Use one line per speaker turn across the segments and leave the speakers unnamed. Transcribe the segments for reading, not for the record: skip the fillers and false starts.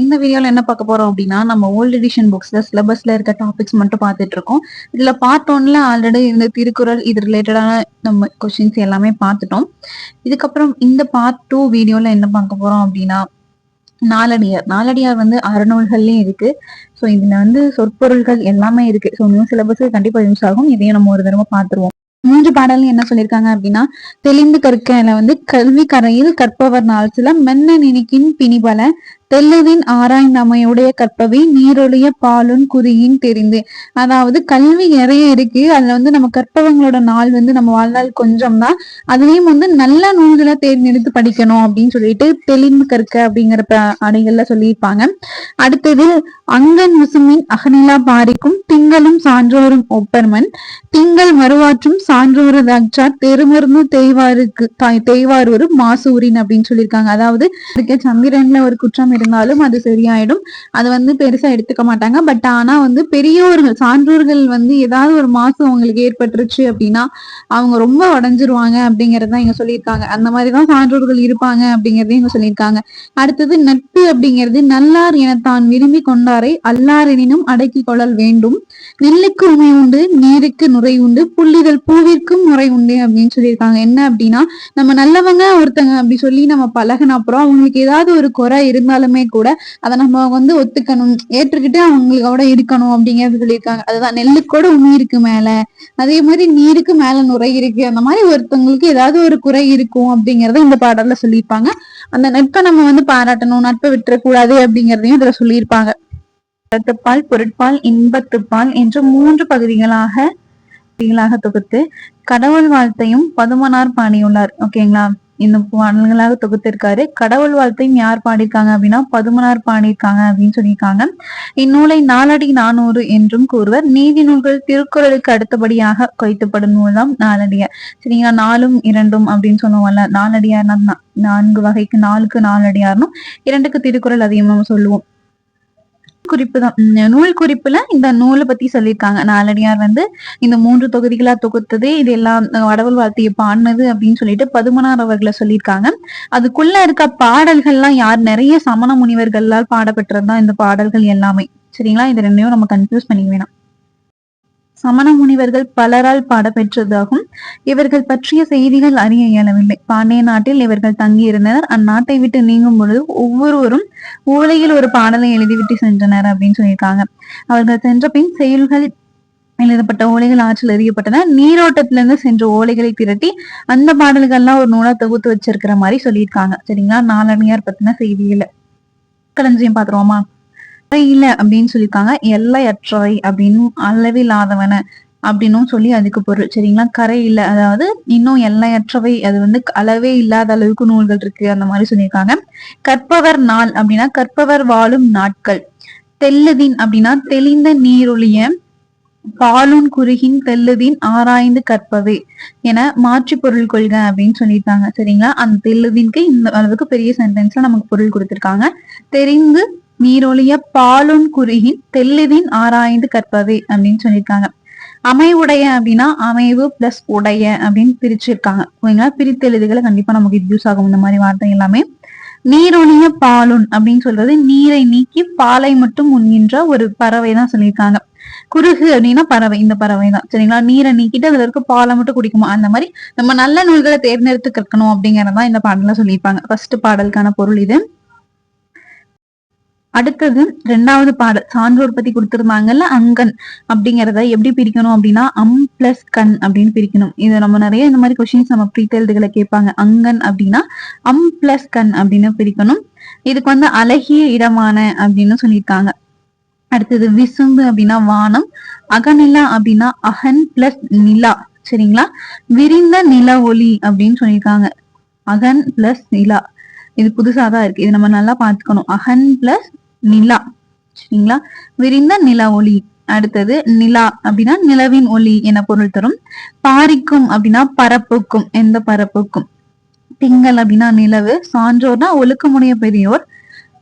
இந்த வீடியோல என்ன பார்க்க போறோம் அப்படின்னா, நம்ம ஓல்ட் எடிஷன் புக்ஸ்ல சிலபஸ்ல இருக்க டாபிக்ஸ் மட்டும் பார்த்துட்டு இருக்கோம். இதுல பார்ட் 1ல ஆல்ரெடி இந்த திருக்குறள் இது ரிலேட்டடான நம்ம கொஸ்டின்ஸ் எல்லாமே பார்த்துட்டோம். இதுக்கப்புறம் இந்த பார்ட் 2 வீடியோல என்ன பார்க்க போறோம் அப்படின்னா, நாலடியார். நாலடியார் வந்து அறநூல்கள்லயும் இருக்கு. ஸோ இதுல வந்து சொற்பொருள்கள் எல்லாமே இருக்கு. ஸோ நியூ சிலபஸ்க்கு கண்டிப்பா யூஸ் ஆகும். இதையும் நம்ம ஒரு தடவை பார்த்துருவோம். 3 பாடல் என்ன சொல்லியிருக்காங்க அப்படின்னா, தெளிந்து கற்கல வந்து கல்வி கரையில் கற்பவர் நாள் சில மென்ன நினைக்கின் பிணிபல தெல்லுதின் ஆராய்ந்தமையுடைய கற்பவை நீரொழிய பாலுன் குறியின் தெரிந்து. அதாவது கல்வி நிறைய இருக்கு. அதுல வந்து நம்ம கற்பவங்களோட நாள் வந்து நம்ம வாழ்நாள் கொஞ்சம் தான். அதுலயும் வந்து நல்ல நூல்களை தேர்ந்தெடுத்து படிக்கணும் அப்படின்னு சொல்லிட்டு தெளிந்து கற்க அப்படிங்கிற அடைகள்ல சொல்லியிருப்பாங்க. அடுத்தது அங்கன் முசுமின் அகநிலா பாரிக்கும் திங்களும் சான்றோரும் ஒப்பர்மன் திங்கள் மறுவாற்றும் சான்றோரதாச்சார் தெருமருந்து தேய்வார் ஒரு மாசூரின் அப்படின்னு சொல்லியிருக்காங்க. அதாவது சந்திரன்ல ஒரு குற்றம் இருந்தாலும் அது சரியாயிடும். அது வந்து பெருசா எடுத்துக்க மாட்டாங்க. பட் ஆனா வந்து பெரியோர்கள் சான்றோர்கள் வந்து ஏதாவது ஒரு மாசம் அவங்களுக்கு ஏற்பட்டுருச்சு அப்படின்னா அவங்க ரொம்ப உடஞ்சிருவாங்க அப்படிங்கறத இங்க சொல்லியிருக்காங்க. அந்த மாதிரிதான் சான்றோர்கள் இருப்பாங்க அப்படிங்கறதையும் இங்க சொல்லியிருக்காங்க. அடுத்தது நட்பு அப்படிங்கிறது நல்லார் என தான் விரும்பி கொண்டாரை அல்லாரெனினும் அடக்கி கொள்ளல் வேண்டும். நெல்லுக்கு உமை உண்டு நீருக்கு நுரை உண்டு புள்ளிதழ் பூவிற்கும் முறை உண்டு அப்படின்னு சொல்லியிருக்காங்க. என்ன அப்படின்னா, நம்ம நல்லவங்க ஒருத்தங்க அப்படி சொல்லி நம்ம பழகின அப்புறம் அவங்களுக்கு ஏதாவது ஒரு குறை இருந்தாலுமே கூட அதை நம்ம வந்து ஒத்துக்கணும், ஏற்றுக்கிட்டு அவங்களோட இருக்கணும் அப்படிங்கறது சொல்லியிருக்காங்க. அதுதான் நெல்லுக்கோட உண்மை இருக்கு மேல, அதே மாதிரி நீருக்கு மேல நுரை இருக்கு. அந்த மாதிரி ஒருத்தவங்களுக்கு ஏதாவது ஒரு குறை இருக்கும் அப்படிங்கறத இந்த பாடல்ல சொல்லியிருப்பாங்க. அந்த நட்பை நம்ம வந்து பாராட்டணும், நட்பை விட்டுறக்கூடாது அப்படிங்கறதையும் இதுல சொல்லியிருப்பாங்க. அறத்துப்பால், பொருட்பால், இன்பத்துப்பால் என்ற 3 பகுதிகளாக தொகுத்து கடவுள் வாழ்த்தையும் பதுமனார் பாடியுள்ளார். ஓகேங்களா, இந்த பாடல்களாக தொகுத்திருக்காரு. கடவுள் வாழ்த்தையும் யார் பாடியிருக்காங்க அப்படின்னா பதுமனார் பாடியிருக்காங்க அப்படின்னு சொல்லியிருக்காங்க. இந்நூலை நாலடி 400 என்றும் கூறுவர். நீதி நூல்கள் திருக்குறளுக்கு அடுத்தபடியாக கொய்த்தப்படும் நூல் தான் நாலடியார். சரிங்களா, 4ம் 2ம் அப்படின்னு சொல்லுவோம்ல, நாலடியார்னா 4 வகைக்கு 4க்கு நாலடியார்னும் 2க்கு திருக்குறள் அதிகமா சொல்லுவோம். குறிப்பு தான், நூல் குறிப்புல இந்த நூலை பத்தி சொல்லியிருக்காங்க. நாலடியார் வந்து இந்த 3 தொகுதிகளா தொகுத்தது, இது எல்லாம் கடவுள் வாழ்த்தையை பாடினது அப்படின்னு சொல்லிட்டு பதுமனார் அவர்களை சொல்லியிருக்காங்க. அதுக்குள்ள இருக்க பாடல்கள்லாம் யார், நிறைய சமண முனிவர்களால் பாடப்பெற்றதுதான் இந்த பாடல்கள் எல்லாமே. சரிங்களா, இது ரெண்டையும் நம்ம கன்ஃபியூஸ் பண்ணிக்க வேணாம். சமண முனிவர்கள் பலரால் பாடப்பெற்றதாகும். இவர்கள் பற்றிய செய்திகள் அறிய இயலவில்லை. பாண்டிய நாட்டில் இவர்கள் தங்கியிருந்தனர். அந்நாட்டை விட்டு நீங்கும் பொழுது ஒவ்வொருவரும் ஓலையில் ஒரு பாடலை எழுதிவிட்டு சென்றனர் அப்படின்னு சொல்லியிருக்காங்க. அவர்கள் சென்ற பின் செயல்கள் எழுதப்பட்ட ஓலைகள் ஆற்றில் எறியப்பட்டன. நீரோட்டத்திலிருந்து சென்ற ஓலைகளை திரட்டி அந்த பாடல்கள்லாம் ஒரு நூலா தொகுத்து வச்சிருக்கிற மாதிரி சொல்லியிருக்காங்க. சரிங்களா, நாலடியார் பத்தின செய்தியில களஞ்சியம் பாத்துருவோமா. இல்ல அப்படின்னு சொல்லியிருக்காங்க. எல்லையற்றவை அப்படின்னு அளவில்லாதவன அப்படின்னும் சொல்லி அதுக்கு பொருள். சரிங்களா, கரை இல்ல, அதாவது இன்னும் எல்லையற்றவை, அது வந்து அளவே இல்லாத அளவுக்கு நூல்கள் இருக்கு அந்த மாதிரி சொல்லியிருக்காங்க. கற்பவர் நாள் அப்படின்னா கற்பவர் வாழும் நாட்கள். தெல்லுதின் அப்படின்னா தெளிந்த நீரொழிய பாலுன் குறுகின் தெல்லுதின் ஆராய்ந்து கற்பவே என மாற்றி பொருள் கொள்க அப்படின்னு சொல்லியிருக்காங்க. சரிங்களா, அந்த தெல்லுதின்க்கு இந்த அளவுக்கு பெரிய சென்டென்ஸ்ல நமக்கு பொருள் கொடுத்திருக்காங்க. தெரிந்து நீரொழிய பாலுன் குறுகின் தெல்லுதின் ஆராய்ந்து கற்பவே அப்படின்னு சொல்லியிருக்காங்க. அமைவுடைய அப்படின்னா அமைவு பிளஸ் உடைய அப்படின்னு பிரிச்சிருக்காங்க. ஓகேங்களா, பிரித்தெழுதுகளை கண்டிப்பா நமக்கு யூஸ் ஆகும் இந்த மாதிரி வார்த்தை எல்லாமே. நீரொழிய பாலுன் அப்படின்னு சொல்றது நீரை நீக்கி பாலை மட்டும் உண்கின்ற ஒரு பறவை தான் சொல்லியிருக்காங்க. குறுகு அப்படின்னா பறவை, இந்த பறவை தான். சரிங்களா, நீரை நீக்கிட்டு அதுல இருக்க பாலை மட்டும் குடிக்குமா, அந்த மாதிரி நம்ம நல்ல நூல்களை தேர்ந்தெடுத்து கற்கணும் அப்படிங்கறதான் இந்த பாடல சொல்லியிருப்பாங்க. ஃபர்ஸ்ட் பாடலுக்கான பொருள் இது. அடுத்தது 2வது பாடல் சான்றோர் பத்தி கொடுத்திருந்தாங்கல்ல, அங்கன் அப்படிங்கறத எப்படி பிரிக்கணும் அப்படின்னா அம் பிளஸ் கண் அப்படின்னு பிரிக்கணும். இது நம்ம நிறைய இந்த மாதிரி கொஸ்டின்ஸ் நம்ம ப்ரீடெல்டுகளை கேட்பாங்க. அங்கன் அப்படின்னா அம் பிளஸ் கண் அப்படின்னு பிரிக்கணும். இதுக்கு வந்து அழகிய இடமான அப்படின்னு சொல்லியிருக்காங்க. அடுத்தது விசும்பு அப்படின்னா வானம், அகநிலா அப்படின்னா அகன் பிளஸ் நிலா. சரிங்களா, விரிந்த நில ஒளி அப்படின்னு சொல்லியிருக்காங்க. அகன் பிளஸ் நிலா, இது புதுசாதான் இருக்கு, இது நம்ம நல்லா பாத்துக்கணும். அகன் பிளஸ் நிலா. சரிங்களா, விரிந்த நில ஒளி. அடுத்தது நிலா அப்படின்னா நிலவின் ஒளி என பொருள் தரும். பாரிக்கும் அப்படின்னா பரப்புக்கும், எந்த பரப்புக்கும். திங்கள் அப்படின்னா நிலவு. சான்றோர்னா ஒழுக்கமுடைய பெரியோர்.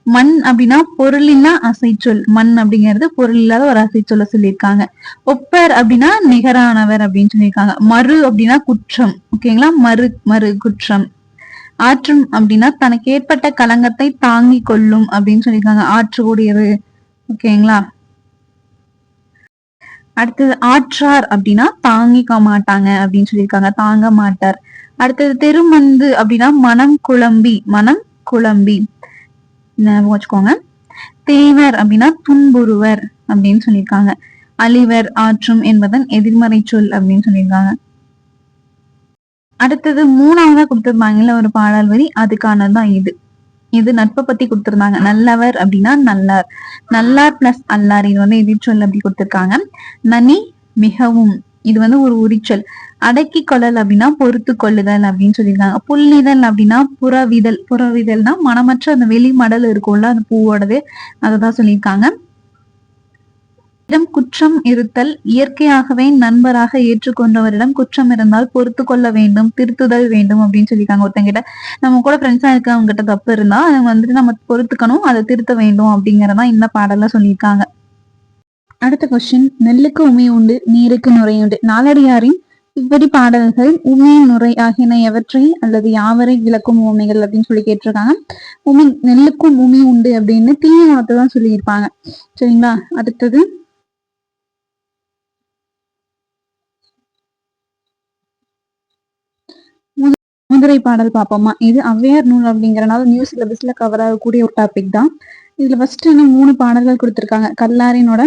மண் அப்படின்னா பொருளில்லா அசைச்சொல். மண் அப்படிங்கிறது பொருள் இல்லாத ஒரு அசைச்சொல்ல சொல்லியிருக்காங்க. ஒப்பர் அப்படின்னா நிகரானவர் அப்படின்னு சொல்லியிருக்காங்க. மறு அப்படின்னா குற்றம். ஓகேங்களா, மறு குற்றம். ஆற்றும் அப்படின்னா தனக்கு ஏற்பட்ட களங்கத்தை தாங்கி கொள்ளும் அப்படின்னு சொல்லியிருக்காங்க. ஆற்றக்கூடியது. ஓகேங்களா. அடுத்தது ஆற்றார் அப்படின்னா தாங்கிக்க மாட்டாங்க அப்படின்னு சொல்லியிருக்காங்க. தாங்க மாட்டார். அடுத்தது தெருமந்து அப்படின்னா மனம் குழம்பி ஞாபகம் வச்சுக்கோங்க. தேவர் அப்படின்னா துன்புறுவர் அப்படின்னு சொல்லியிருக்காங்க. அழிவர் ஆற்றும் என்பதன் எதிர்மறை சொல் அப்படின்னு சொல்லியிருக்காங்க. அடுத்தது 3ஆவதா கொடுத்திருப்பாங்கல்ல ஒரு பாடல் வரி, அதுக்கானதுதான் இது. இது நட்பை பத்தி கொடுத்திருந்தாங்க. நல்லவர் அப்படின்னா நல்லார், நல்லார் பிளஸ் அல்லார், இது வந்து எதிர்ச்சொல் அப்படி கொடுத்திருக்காங்க. நனி மிகவும், இது வந்து ஒரு உரிச்சொல். அடக்கி கொள்ளல் அப்படின்னா பொறுத்து கொள்ளுதல் அப்படின்னு சொல்லியிருக்காங்க. புல்லிதழ் அப்படின்னா புறவிதழ்னா மனமற்ற அந்த வெளி மடல் இருக்கும்ல அந்த பூவோடது, அததான் சொல்லியிருக்காங்க. குற்றம் இருத்தல், இயற்கையாகவே நண்பராக ஏற்றுக்கொண்டவரிடம் குற்றம் இருந்தால் பொறுத்து கொள்ள வேண்டும், திருத்துதல் வேண்டும் அப்படின்னு சொல்லியிருக்காங்க. ஒருத்தங்கிட்ட நம்ம கூட ஃப்ரெண்ட்ஸா இருக்க அவங்க கிட்ட தப்பு இருந்தா அதை வந்துட்டு நம்ம பொறுத்துக்கணும், அதை திருத்த வேண்டும் அப்படிங்கறதா இந்த பாடல்ல சொல்லியிருக்காங்க. அடுத்த கொஸ்டின், நெல்லுக்கு உமி உண்டு நீருக்கு நுரை உண்டு. நாலடியாரின் இப்படி பாடல்கள் உமி நுரை ஆகியன எவற்றை அல்லது யாவரை விளக்கும் உண்மைகள் அப்படின்னு சொல்லி கேட்டிருக்காங்க. நெல்லுக்கும் உமி உண்டு அப்படின்னு தீய குணத்தை தான் சொல்லியிருப்பாங்க. சரிங்களா. அடுத்தது முதிரை பாடல் பார்ப்போமா. இது ஔவையார் நூல் அப்படிங்கறனால நியூ சிலபஸ்ல கவர் ஆகக்கூடிய ஒரு டாபிக் தான். இதுல ஃபர்ஸ்ட் 3 பாடல்கள் கொடுத்திருக்காங்க. கல்லாரினோட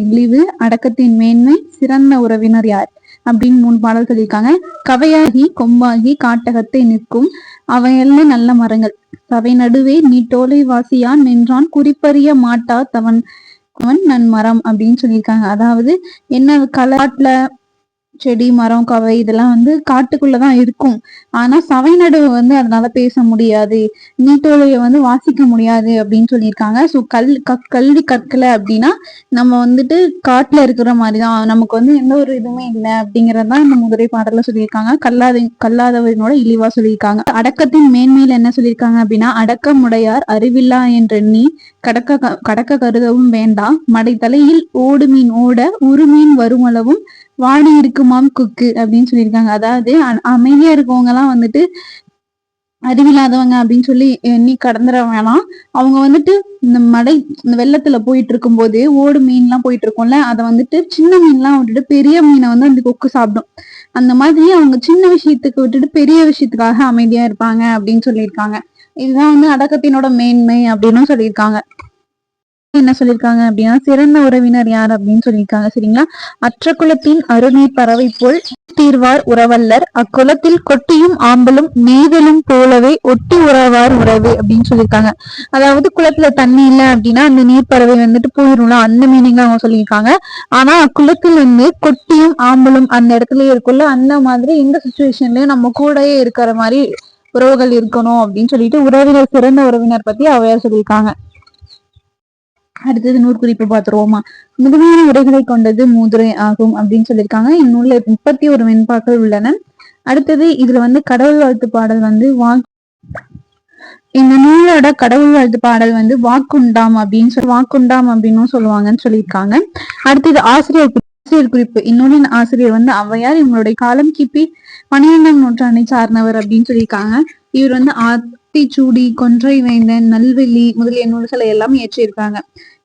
இழிவு, அடக்கத்தின் மேன்மை, சிறந்த உறவினர் யார் அப்படின்னு 3 பாடல் சொல்லியிருக்காங்க. கவையாகி கொம்பாகி காட்டகத்தை நிற்கும் அவையல்ல நல்ல மரங்கள், சவை நடுவே நீட்டோலை வாசியான் நின்றான் குறிப்பறிய மாட்டா தவன் அவன் நன்மரம் அப்படின்னு சொல்லியிருக்காங்க. அதாவது என்ன, காட்டுல செடி மரம் கவை இதெல்லாம் வந்து காட்டுக்குள்ளதான் இருக்கும். ஆனா சவை நடுவு வந்து அதனால பேச முடியாது, நீட்டோலைய வந்து வாசிக்க முடியாது அப்படின்னு சொல்லியிருக்காங்க. ஸோ கல்வி கற்கல அப்படின்னா நம்ம வந்துட்டு காட்டுல இருக்கிற மாதிரிதான், நமக்கு வந்து எந்த ஒரு இதுவுமே இல்லை அப்படிங்கறதான் இந்த முதிரை பாடல்ல சொல்லியிருக்காங்க. கல்லாதவரினோட இழிவா சொல்லியிருக்காங்க. அடக்கத்தின் மேன்மையில என்ன சொல்லியிருக்காங்க அப்படின்னா, அடக்கமுடையார் அறிவில்லா என்றெண்ணி கடக்க கருதவும் வேண்டாம், மடை தலையில் ஓடு மீன் ஓட உரு மீன் வருமளவும் வாடி இருக்குமாம் குக்கு அப்படின்னு சொல்லியிருக்காங்க. அதாவது அமைதியா இருக்கவங்க எல்லாம் வந்துட்டு அறிவில்லாதவங்க அப்படின்னு சொல்லி எண்ணி கடந்துட வேணாம். அவங்க வந்துட்டு இந்த வெள்ளத்துல போயிட்டு இருக்கும் போது ஓடு மீன் எல்லாம் போயிட்டு இருக்கும்ல, அதை வந்துட்டு சின்ன மீன் எல்லாம் விட்டுட்டு பெரிய மீனை வந்து அந்த கொக்கு சாப்பிடும். அந்த மாதிரி அவங்க சின்ன விஷயத்துக்கு விட்டுட்டு பெரிய விஷயத்துக்காக அமைதியா இருப்பாங்க அப்படின்னு சொல்லியிருக்காங்க. இதுதான் வந்து அடக்கத்தினோட மேன்மை அப்படின்னு சொல்லியிருக்காங்க. என்ன சொல்லியிருக்காங்க அப்படின்னா, சிறந்த உறவினர் யார் அப்படின்னு சொல்லியிருக்காங்க. சரிங்களா. அற்ற குலத்தின் அருநீர் பறவை போல் தீர்வார் உறவல்லர், அக்குலத்தில் கொட்டியும் ஆம்பலும் மேதலும் போலவே ஒட்டி உறவார் உறவு அப்படின்னு சொல்லியிருக்காங்க. அதாவது குளத்துல தண்ணி இல்லை அப்படின்னா அந்த நீர் பறவை வந்துட்டு போயிடும்ல, அந்த மீனிங் அவங்க சொல்லியிருக்காங்க. ஆனா அக்குளத்தில் வந்து கொட்டியும் ஆம்பலும் அந்த இடத்துல இருக்குல்ல, அந்த மாதிரி இந்த சுச்சுவேஷன்லயும் நம்ம கூடயே இருக்கிற மாதிரி உறவுகள் இருக்கணும் அப்படின்னு சொல்லிட்டு உறவினர், சிறந்த உறவினர் பத்தி அவையார் சொல்லியிருக்காங்க. அடுத்தது நூற்குறிப்பு பார்த்துருவோமா. முழுமையான உரைகளை கொண்டது முதிரை ஆகும் அப்படின்னு சொல்லியிருக்காங்க. இந்நூல்ல 31 வெண்பாக்கள் உள்ளன. அடுத்தது இதுல வந்து கடவுள் வாழ்த்து பாடல் வந்து இந்த நூலோட கடவுள் வாழ்த்து பாடல் வந்து வாக்குண்டாம் அப்படின்னு சொல்லுவாங்கன்னு சொல்லியிருக்காங்க. அடுத்தது ஆசிரியர் குறிப்பு. இந்நூலின் ஆசிரியர் வந்து ஔவையார். இவங்களுடைய காலம் கிபி 12ஆம் நூற்றாண்டை சார்ந்தவர் அப்படின்னு சொல்லியிருக்காங்க. இவர் வந்து ஆத்திச்சூடி, கொன்றை வேந்தன், நல்வெள்ளி முதலிய நூல்களை எல்லாம் இயற்றியிருக்காங்க.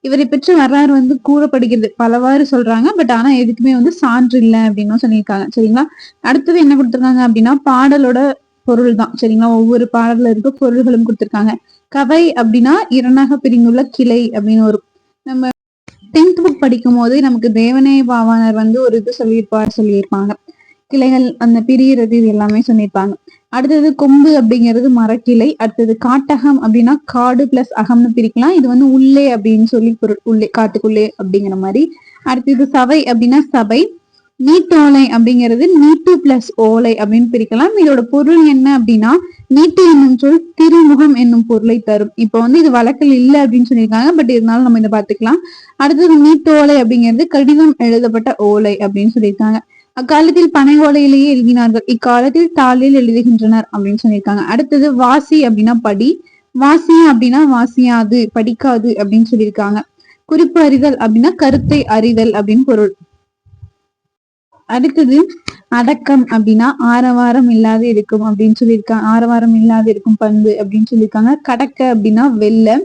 இவரை பற்றி வரலாறு வந்து கூறப்படுகிறது, பலவாறு சொல்றாங்க. பட் ஆனா எதுக்குமே வந்து சான்று இல்லை அப்படின்னு சொல்லியிருக்காங்க. சரிங்களா. அடுத்தது என்ன கொடுத்திருக்காங்க அப்படின்னா பாடலோட பொருள் தான். சரிங்களா. ஒவ்வொரு பாடல்ல இருக்க பொருள்களும் கொடுத்திருக்காங்க. கவை அப்படின்னா இரண்டாக பிரிந்துள்ள கிளை அப்படின்னு ஒரு, நம்ம 10th புக் படிக்கும் போது நமக்கு தேவனே பாவாணர் வந்து ஒரு இது சொல்லியிருப்பாங்க. கிளைகள் அந்த பிரிகிறது இது எல்லாமே சொல்லியிருப்பாங்க. அடுத்தது கொம்பு அப்படிங்கிறது மரக்கிளை. அடுத்தது காட்டகம் அப்படின்னா காடு பிளஸ் அகம்னு பிரிக்கலாம். இது வந்து உள்ளே அப்படின்னு சொல்லி பொருள், உள்ளே காட்டுக்குள்ளே அப்படிங்கிற மாதிரி. அடுத்தது சவை அப்படின்னா சபை. நீட்டோலை அப்படிங்கிறது நீட்டு பிளஸ் ஓலை அப்படின்னு பிரிக்கலாம். இதோட பொருள் என்ன அப்படின்னா, நீட்டு என்னும் சொல் திருமுகம் என்னும் பொருளை தரும். இப்போ வந்து இது வழக்கில் இல்லை அப்படின்னு சொல்லியிருக்காங்க. பட் இருந்தாலும் நம்ம இதை பார்த்துக்கலாம். அடுத்தது நீட்டோலை அப்படிங்கிறது கடிதம் எழுதப்பட்ட ஓலை அப்படின்னு சொல்லியிருக்காங்க. அக்காலத்தில் பனை ஓலையிலேயே எழுதினார்கள், இக்காலத்தில் தாளில் எழுதுகின்றனர் அப்படின்னு சொல்லியிருக்காங்க. அடுத்தது வாசி அப்படின்னா படி, வாசி அப்படின்னா வாசியாது படிக்காது அப்படின்னு சொல்லியிருக்காங்க. குறிப்பு அறிதல் அப்படின்னா கருத்தை அறிதல் அப்படின்னு பொருள். அடுத்தது அடக்கம் அப்படின்னா ஆரவாரம் இல்லாது இருக்கும் அப்படின்னு சொல்லியிருக்காங்க. ஆரவாரம் இல்லாது இருக்கும் பண்பு அப்படின்னு சொல்லியிருக்காங்க. கடக்க அப்படின்னா வெல்ல.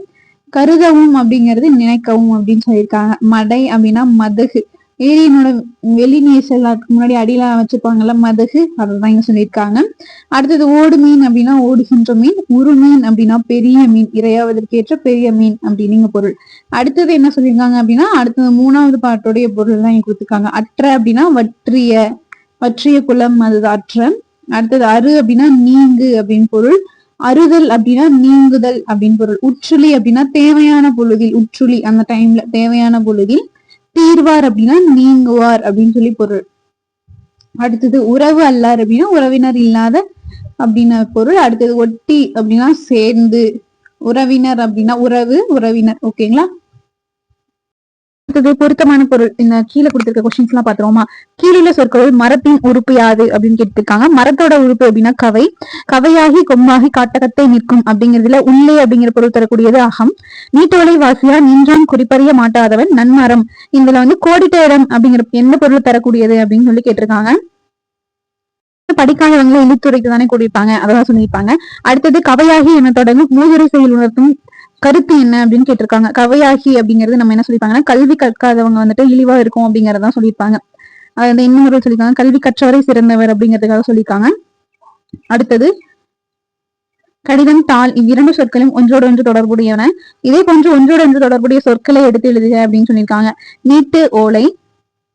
கருதவும் அப்படிங்கிறது நினைக்கவும் அப்படின்னு சொல்லியிருக்காங்க. மடை அப்படின்னா மதகு. ஏரியினோட வெளிநீர் செல்லாதுக்கு முன்னாடி அடியில வச்சுப்பாங்கல்ல மதகு, அதான் இங்க சொல்லியிருக்காங்க. அடுத்தது ஓடு மீன் அப்படின்னா ஓடுகின்ற மீன். உரு மீன் அப்படின்னா பெரிய மீன், இரையாவதற்கேற்ற பெரிய மீன் அப்படின்னு பொருள். அடுத்தது என்ன சொல்லியிருக்காங்க அப்படின்னா அடுத்தது 3வது பாட்டுடைய பொருள் தான் இங்க கொடுத்துருக்காங்க. அற்ற அப்படின்னா வற்றிய குளம், அது அற்ற. அடுத்தது அரு அப்படின்னா நீங்கு அப்படின்னு பொருள். அறுதல் அப்படின்னா நீங்குதல் அப்படின்னு பொருள். உற்றுளி அப்படின்னா தேவையான பொழுதில், உற்றுளி அந்த டைம்ல தேவையான பொழுதில். தீர்வார் அப்படின்னா நீங்குவார் அப்படின்னு சொல்லி பொருள். அடுத்தது உறவு அல்லார் அப்படின்னா உறவினர் இல்லாத அப்படின்னு பொருள். அடுத்தது ஒட்டி அப்படின்னா சேர்ந்து. உறவினர் அப்படின்னா உறவு, உறவினர். ஓகேங்களா? அடுத்தது பொருத்தமான பொருள். இந்த கீழே கொடுத்திருக்க கொஸ்டின்ஸ் எல்லாம் பாத்துருவோமா? கீழுள்ள சொற்கள் மரத்தின் உறுப்பு யாது அப்படின்னு கேட்டிருக்காங்க. மரத்தோட உறுப்பு அப்படின்னா கவை. கவையாகி கொம்பாகி காட்டகத்தை நிற்கும் அப்படிங்கிறதுல உள்ளே அப்படிங்கிற பொருள் தரக்கூடியது அகம். நீட்டோலை வாசியா நின்றான் குறிப்பறிய மாட்டாதவன் நன்மரம். இதுல கோடிட்ட இடம் அப்படிங்கிற எந்த பொருள் தரக்கூடியது அப்படின்னு சொல்லி கேட்டிருக்காங்க. படிக்காதவங்களை இழுத்துரைக்கு தானே கூடியிருப்பாங்க, அதான் சொல்லியிருப்பாங்க. அடுத்தது கவையாகி என்ன தொடங்கும் மூதுரை செயல் உணர்த்தும் கருத்து என்ன அப்படின்னு கேட்டிருக்காங்க. கவையாகி அப்படிங்கிறது நம்ம என்ன சொல்லியிருப்பாங்கன்னா கல்வி கற்காதவங்க இழிவா இருக்கும் அப்படிங்கறதான் சொல்லியிருப்பாங்க. அது இன்னொரு சொல்லியிருக்காங்க கல்வி கற்றவரை சிறந்தவர் அப்படிங்கிறதுக்காக சொல்லியிருக்காங்க. அடுத்தது கடிதம், தாள் இவ்விரண்டு சொற்களும் ஒன்றோடு ஒன்று தொடர்புடையவன. இதே போன்று ஒன்றோடு ஒன்று தொடர்புடைய சொற்களை எடுத்து எழுதுக அப்படின்னு சொல்லியிருக்காங்க. நீட்டு, ஓலை.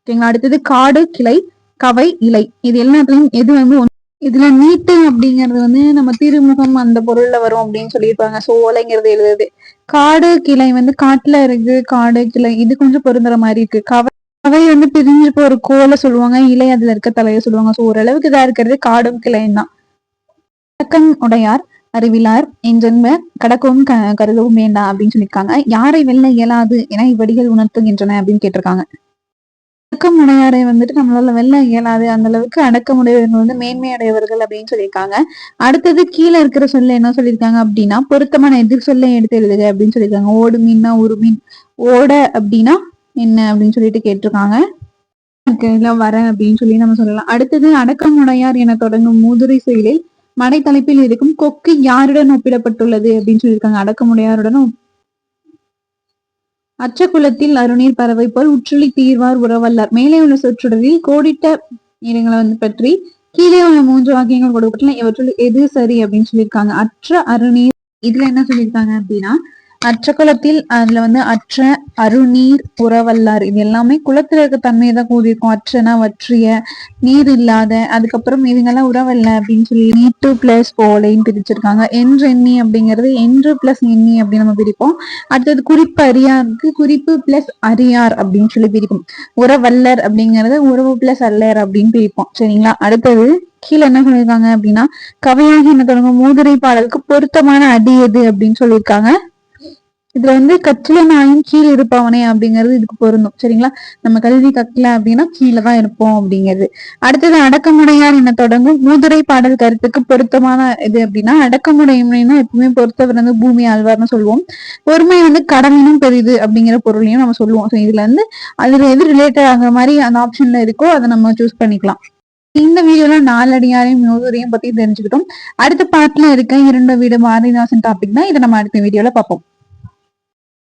ஓகேங்களா? அடுத்தது காடு, கிளை. கவை, இலை. இது எல்லாத்துலயும் எது இதுல நீட்டு அப்படிங்கிறது நம்ம திருமுகம் அந்த பொருள்ல வரும் அப்படின்னு சொல்லியிருப்பாங்க. சோ ஓலைங்கிறது எழுதுது. காடு, கிளை காட்டுல இருக்கு. காடு, கிளை இது கொஞ்சம் பொருந்துற மாதிரி இருக்கு. கவை பிரிஞ்சு போய் ஒரு கோலை சொல்லுவாங்க. இலை அதுல இருக்க தலைய சொல்லுவாங்க. சோ ஓரளவுக்கு இதா இருக்கிறது காடும் கிளையும் தான். கடக்கம் உடையார் அறிவிலார் என்றென்ப கடக்கவும் கருதவும் வேண்டாம் அப்படின்னு சொல்லியிருக்காங்க. யாரை வெல்ல இயலாது என இவ்வடிகள் உணர்த்துகின்றன அப்படின்னு கேட்டிருக்காங்க. அடக்கமுடையாரை நம்மளால வெல்ல இயலாது, அந்த அளவுக்கு அடக்கமுடையவர்கள் மேன்மையடையவர்கள் அப்படின்னு சொல்லியிருக்காங்க. அடுத்தது கீழே இருக்கிற சொல்ல என்ன சொல்லியிருக்காங்க அப்படின்னா பொருத்தமான எதிர் சொல்ல எடுத்து எழுதுக அப்படின்னு சொல்லியிருக்காங்க. ஓடு மீன்னா ஒரு மீன். ஓட அப்படின்னா என்ன அப்படின்னு சொல்லிட்டு கேட்டிருக்காங்க. வர அப்படின்னு சொல்லி நம்ம சொல்லலாம். அடுத்தது அடக்கமுடையார் என தொடங்கும் மூதுரை செயலில் மடை தலைப்பில் இருக்கும் கொக்கு யாருடன் ஒப்பிடப்பட்டுள்ளது அப்படின்னு சொல்லியிருக்காங்க. அடக்கமுடையாருடன் அச்ச குலத்தில் அருநீர் பறவை போல் உற்றுளி தீர்வார் உறவல்லார். மேலே உள்ள சொற்றொடரில் கோடிட்ட இடங்களை பற்றி கீழே உள்ள 3 வாக்கியங்கள் கொடுக்கப்பட்டுள்ள இவற்றுள் எது சரி அப்படின்னு சொல்லியிருக்காங்க. அற்ற அருநீர் இதுல என்ன சொல்லியிருக்காங்க அப்படின்னா அற்ற குலத்தில் அதுல அற்ற அருநீர் உறவல்லார் இது எல்லாமே குளத்துல இருக்க தன்மையை தான் கூறியிருக்கும். அற்றனா வற்றிய, நீர் இல்லாத, அதுக்கப்புறம் இவங்கெல்லாம் உறவல்ல அப்படின்னு சொல்லி நீட்டு பிளஸ் ஓலைன்னு பிரிச்சிருக்காங்க. என்று எண்ணி அப்படிங்கிறது என்று பிளஸ் எண்ணி அப்படின்னு நம்ம பிரிப்போம். அடுத்தது குறிப்பு அறியாருக்கு குறிப்பு பிளஸ் அறியார் அப்படின்னு சொல்லி பிரிப்போம். உறவல்லர் அப்படிங்கறது உறவு பிளஸ் அல்லர் அப்படின்னு பிரிப்போம். சரிங்களா? அடுத்தது கீழே என்ன சொல்லியிருக்காங்க அப்படின்னா கவையாகி என்ன தொடங்கும் மூதுரை பாடலுக்கு பொருத்தமான அடி எது அப்படின்னு சொல்லியிருக்காங்க. இதுல கற்றில நாயும் கீழே இருப்பவனே அப்படிங்கிறது இதுக்கு பொருந்தும். சரிங்களா? நம்ம கல்வி கற்கல அப்படின்னா கீழே தான் இருப்போம் அப்படிங்கிறது. அடுத்தது அடக்கமுடையார் என்ன தொடங்கும் மூதுரை பாடல் கருத்துக்கு பொருத்தமான இது அப்படின்னா அடக்கமுடையம்னா எப்பவுமே பொறுத்தவர் பூமி ஆழ்வார்னு சொல்லுவோம். பொறுமை கடமையும் பெரிது அப்படிங்கிற பொருளையும் நம்ம சொல்லுவோம். ஸோ இதுல அதுல எது ரிலேட்டட் ஆகிற மாதிரி அந்த ஆப்ஷன்ல இருக்கோ அதை நம்ம சூஸ் பண்ணிக்கலாம். இந்த வீடியோல நாலடியாரையும் மூதுரையும் பத்தி தெரிஞ்சுக்கிட்டோம். அடுத்த பார்ட்ல இருக்க 2 வீடு பாரதிதாசன் டாபிக் தான். இதை நம்ம அடுத்த வீடியோல பார்ப்போம்.